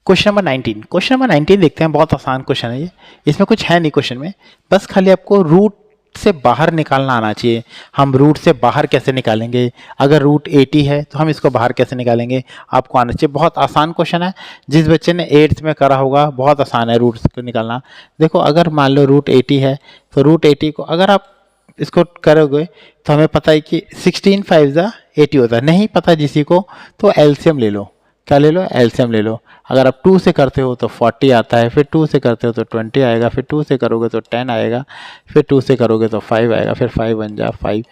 Question number 19, question number 19 देखते हैं। बहुत आसान क्वेश्चन है ये, इसमें कुछ है नहीं क्वेश्चन में, बस खाली आपको रूट से बाहर निकालना आना चाहिए। हम रूट से बाहर कैसे निकालेंगे, अगर रूट 80 है तो हम इसको बाहर कैसे निकालेंगे, आपको आना चाहिए। बहुत आसान क्वेश्चन है, जिस बच्चे ने 8th में करा होगा बहुत आसान है रूट को निकालना। देखो अगर मान लो रूट 80 है तो रूट 80 को अगर आप इसको करोगे तो हमें पता है कि 16 5 80 होता है। नहीं पता जिसी को तो एलसीएम ले लो। क्या ले लो, एलसीएम ले लो। अगर आप 2 से करते हो तो 40 आता है, फिर 2 से करते हो तो 20 आएगा, फिर 2 से करोगे तो 10 आएगा, फिर 2 से करोगे तो 5 आएगा, फिर 5 बन जा 5।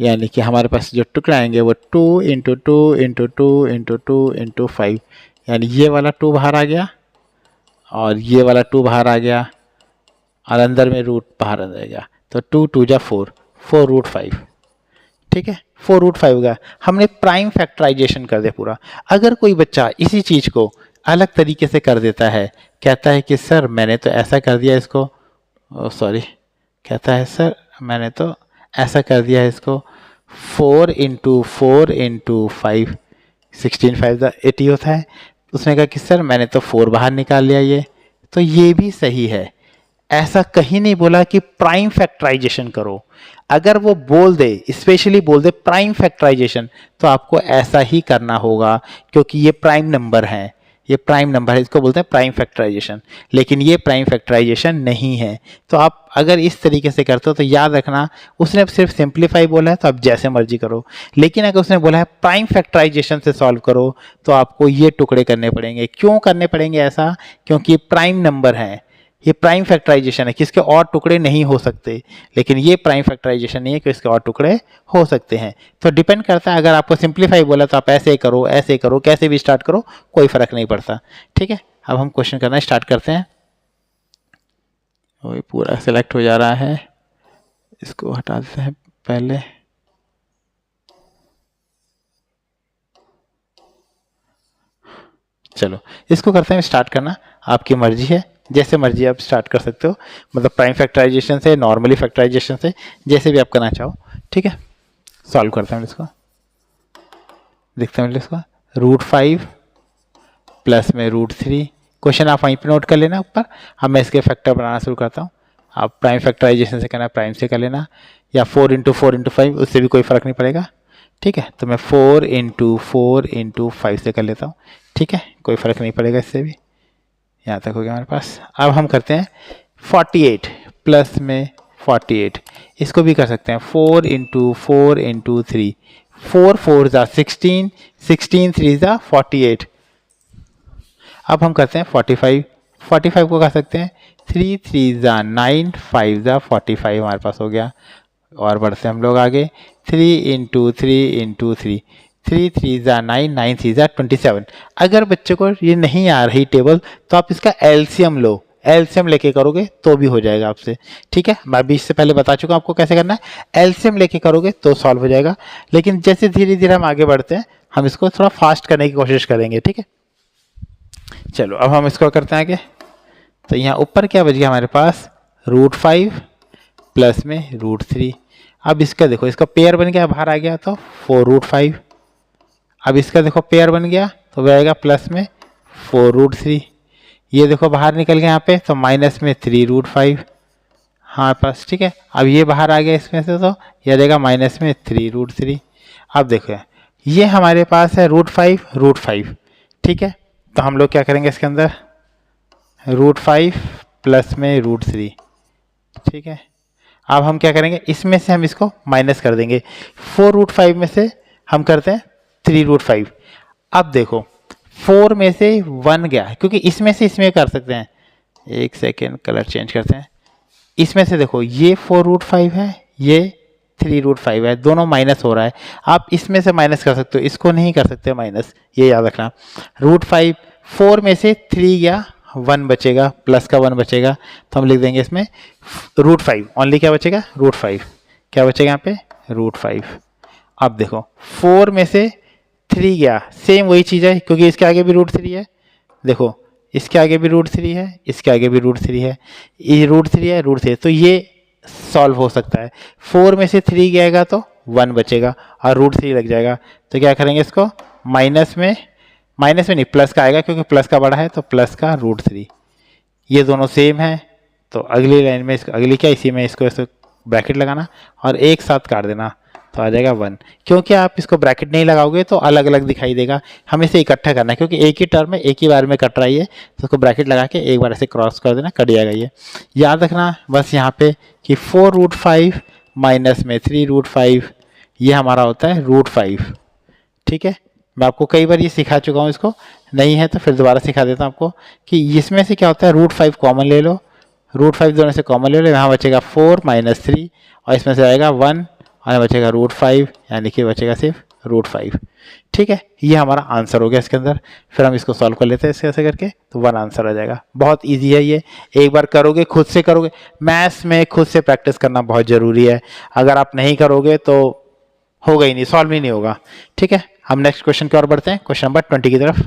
यानी कि हमारे पास जो टुकड़े आएंगे वो 2 इंटू 2 इंटू 2 इंटू 2 इंटू 5, यानी ये वाला 2 बाहर आ गया और ये वाला 2 बाहर आ गया और अंदर में रूट बाहर आ गया। तो 2 2 जा 4, 4 रूट 5। ठीक है, 4 रूट 5 का हमने प्राइम फैक्टराइजेशन कर दिया पूरा। अगर कोई बच्चा इसी चीज़ को अलग तरीके से कर देता है, कहता है कि सर मैंने तो ऐसा कर दिया इसको, सॉरी, कहता है सर मैंने तो ऐसा कर दिया है इसको, 4 इंटू 4 इंटू 5, 16 5 80 होता है। उसने कहा कि सर मैंने तो 4 बाहर निकाल लिया, ये तो ये भी सही है। ऐसा कहीं नहीं बोला कि प्राइम फैक्टराइजेशन करो। अगर वो बोल दे, स्पेशली बोल दे प्राइम फैक्टराइजेशन, तो आपको ऐसा ही करना होगा, क्योंकि ये प्राइम नंबर है, ये प्राइम नंबर है, इसको बोलते हैं प्राइम फैक्टराइजेशन। लेकिन ये प्राइम फैक्टराइजेशन नहीं है। तो आप अगर इस तरीके से करते हो तो याद रखना, उसने सिर्फ सिंप्लीफाई बोला है तो आप जैसे मर्जी करो। लेकिन अगर उसने बोला है प्राइम फैक्टराइजेशन से सॉल्व करो तो आपको ये टुकड़े करने पड़ेंगे। क्यों करने पड़ेंगे ऐसा, क्योंकि ये प्राइम नंबर है, ये प्राइम फैक्टराइजेशन है कि इसके और टुकड़े नहीं हो सकते। लेकिन ये प्राइम फैक्टराइजेशन नहीं है कि इसके और टुकड़े हो सकते हैं। तो डिपेंड करता है, अगर आपको सिंप्लीफाई बोला तो आप ऐसे करो, ऐसे करो, कैसे भी स्टार्ट करो, कोई फर्क नहीं पड़ता। ठीक है, अब हम क्वेश्चन करना स्टार्ट करते हैं। वही पूरा सिलेक्ट हो जा रहा है, इसको हटा देते हैं पहले। चलो इसको करते हैं स्टार्ट करना, आपकी मर्जी है, जैसे मर्जी आप स्टार्ट कर सकते हो, मतलब प्राइम फैक्टराइजेशन से, नॉर्मली फैक्टराइजेशन से, जैसे भी आप करना चाहो। ठीक है, सॉल्व करते हैं इसको, देखते हैं इसको। रूट 5 प्लस में रूट 3, क्वेश्चन आप वहीं पे नोट कर लेना ऊपर। अब मैं इसके फैक्टर बनाना शुरू करता हूँ। आप प्राइम फैक्टराइजेशन से करना, प्राइम से कर लेना, या 4 इंटू 4 इंटू 5, उससे भी कोई फ़र्क नहीं पड़ेगा। ठीक है, तो मैं 4 इंटू 4 इंटू 5 से कर लेता हूँ। ठीक है, कोई फ़र्क नहीं पड़ेगा इससे भी। यहाँ तक हो गया हमारे पास। अब हम करते हैं 48 प्लस में 48, इसको भी कर सकते हैं 4 इंटू 4 इंटू 3, 4 4 ज़ा 16, 16 3 ज़ा 48। अब हम करते हैं 45, 45 को कर सकते हैं 3 3 ज़ा 9, 5 ज़ा 45 हमारे पास हो गया। और बढ़ते हम लोग आगे, 3 इंटू 3 इंटू 3, 3 3 ज़ा 9, 9 3 ज़ा 27। अगर बच्चे को ये नहीं आ रही टेबल तो आप इसका एलसीएम लो, एलसीएम लेके करोगे तो भी हो जाएगा आपसे। ठीक है, मैं अभी इससे पहले बता चुका हूँ आपको कैसे करना है, एलसीएम लेके करोगे तो सॉल्व हो जाएगा। लेकिन जैसे धीरे धीरे हम आगे बढ़ते हैं, हम इसको थोड़ा फास्ट करने की कोशिश करेंगे। ठीक है, चलो अब हम इसको करते हैं आगे। तो यहाँ ऊपर क्या बच गया हमारे पास, रूट 5 प्लस में रूट 3। अब इसका देखो, इसका पेयर बन गया, बाहर आ गया तो 4 रूट 5। अब इसका देखो पेयर बन गया तो वह आएगा प्लस में 4 रूट 3। ये देखो बाहर निकल गया यहाँ पे तो माइनस में 3 रूट 5 हाँ पास। ठीक है, अब ये बाहर आ गया इसमें से तो यह देगा माइनस में 3 रूट 3। अब देखो ये हमारे पास है रूट 5 रूट 5। ठीक है, तो हम लोग क्या करेंगे इसके अंदर, रूट 5 प्लस में रूट 3। ठीक है, अब हम क्या करेंगे, इसमें से हम इसको माइनस कर देंगे। 4 रूट 5 में से हम करते हैं 3 रूट 5। अब देखो 4 में से 1 गया, क्योंकि इसमें से इसमें कर सकते हैं। एक सेकेंड, कलर चेंज करते हैं। इसमें से देखो ये 4 रूट 5 है, ये 3 रूट 5 है, दोनों माइनस हो रहा है। आप इसमें से माइनस कर सकते हो, इसको नहीं कर सकते माइनस, ये याद रखना। रूट 5, 4 में से 3 गया, 1 बचेगा, प्लस का 1 बचेगा, तो हम लिख देंगे इसमें रूट 5 ओनली। क्या बचेगा, रूट 5। क्या बचेगा यहाँ पे, रूट 5। अब देखो 4 में से 3 गया, सेम वही चीज़ है, क्योंकि इसके आगे भी रूट 3 है। देखो इसके आगे भी रूट 3 है, इसके आगे भी रूट 3 है, ये रूट 3 है, रूट 3, तो ये सॉल्व हो सकता है। 4 में से 3 गएगा तो 1 बचेगा और रूट 3 लग जाएगा। तो क्या करेंगे इसको, माइनस में नहीं, प्लस का आएगा क्योंकि प्लस का बड़ा है, तो प्लस का √3। ये दोनों सेम है, तो अगली लाइन में अगली क्या, इसी में इसको ब्रैकेट लगाना और एक साथ काट देना, तो आ जाएगा 1। क्योंकि आप इसको ब्रैकेट नहीं लगाओगे तो अलग अलग दिखाई देगा, हमें इसे इकट्ठा करना है क्योंकि एक ही टर्म में एक ही बार में कट रही है, तो उसको ब्रैकेट लगा के एक बार ऐसे क्रॉस कर देना, कट जाएगा। ये याद रखना बस यहाँ पे कि 4√5 माइनस में 3√5, ये हमारा होता है √5। ठीक है, मैं आपको कई बार ये सिखा चुका हूँ, इसको नहीं है तो फिर दोबारा सिखा देता हूँ आपको कि इसमें से क्या होता है, √5 कॉमन ले लो, √5 दोनों से कॉमन ले लो, यहाँ बचेगा 4 माइनस 3 और इसमें से आएगा 1 और बचेगा √5, यानी कि बचेगा सिर्फ √5। ठीक है, ये हमारा आंसर हो गया इसके अंदर। फिर हम इसको सॉल्व कर लेते हैं ऐसे करके, तो 1 आंसर आ जाएगा। बहुत इजी है ये, एक बार करोगे खुद से करोगे, मैथ्स में खुद से प्रैक्टिस करना बहुत ज़रूरी है। अगर आप नहीं करोगे तो होगा ही नहीं, सॉल्व ही नहीं होगा। ठीक है, हम नेक्स्ट क्वेश्चन की ओर बढ़ते हैं, क्वेश्चन नंबर 20 की तरफ।